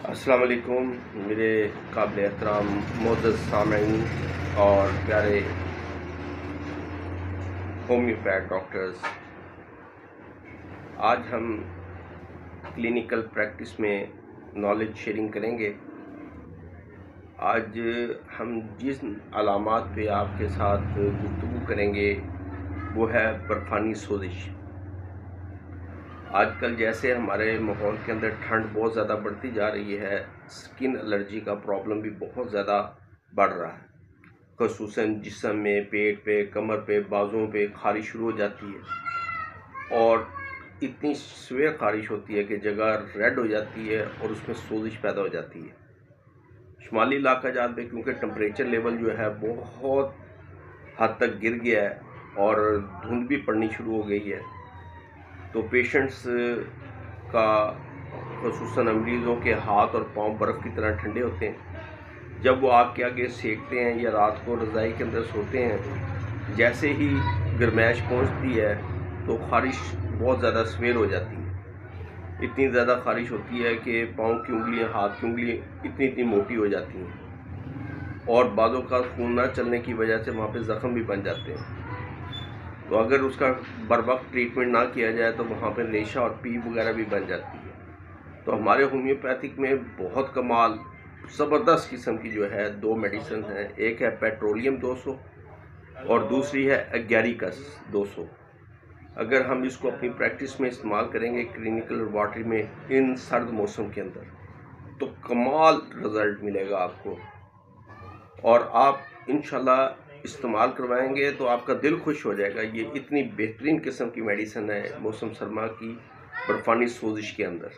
अस्सलाम वालेकुम मेरे काबिल एहतराम मोअज़्ज़ज़ सामईन और प्यारे होम्योपैथ डॉक्टर्स। आज हम क्लिनिकल प्रैक्टिस में नॉलेज शेयरिंग करेंगे। आज हम जिस अलामात पे आपके साथ गुफ्तगू करेंगे वो है बर्फ़ानी सोजिश। आजकल जैसे हमारे माहौल के अंदर ठंड बहुत ज़्यादा बढ़ती जा रही है, स्किन एलर्जी का प्रॉब्लम भी बहुत ज़्यादा बढ़ रहा है। ख़ुसूसन जिस्म में, पेट पे, कमर पे, बाजुओं पे ख़ारिश शुरू हो जाती है और इतनी सवेर ख़ारिश होती है कि जगह रेड हो जाती है और उसमें सोजिश पैदा हो जाती है। शुमाली इलाका जात में क्योंकि टेम्परेचर लेवल जो है बहुत हद तक गिर गया है और धुंध भी पड़नी शुरू हो गई है, तो पेशेंट्स का ख़ुसूसन मरीज़ों के हाथ और पांव बर्फ़ की तरह ठंडे होते हैं। जब वो आग के आगे सेकते हैं या रात को रज़ाई के अंदर सोते हैं, जैसे ही गर्माइश पहुंचती है तो ख़ारिश बहुत ज़्यादा सवेर हो जाती है। इतनी ज़्यादा ख़ारिश होती है कि पाँव की उंगलियां, हाथ की उंगलियां इतनी मोटी हो जाती हैं और बाज़ों का खून ना चलने की वजह से वहाँ पे ज़ख़म भी बन जाते हैं। तो अगर उसका बर वक्त ट्रीटमेंट ना किया जाए तो वहाँ पर रेशा और पीप वगैरह भी बन जाती है। तो हमारे होम्योपैथिक में बहुत कमाल ज़बरदस्त किस्म की जो है दो मेडिसिन हैं। एक है पेट्रोलियम 200 और दूसरी है एगैरिकस 200। अगर हम इसको अपनी प्रैक्टिस में इस्तेमाल करेंगे क्लिनिकल लैबोरेटरी में इन सर्द मौसम के अंदर, तो कमाल रिज़ल्ट मिलेगा आपको और आप इंशाल्लाह इस्तेमाल करवाएंगे तो आपका दिल खुश हो जाएगा। ये इतनी बेहतरीन किस्म की मेडिसिन है मौसम सरमा की बर्फ़ानी सोजिश के अंदर।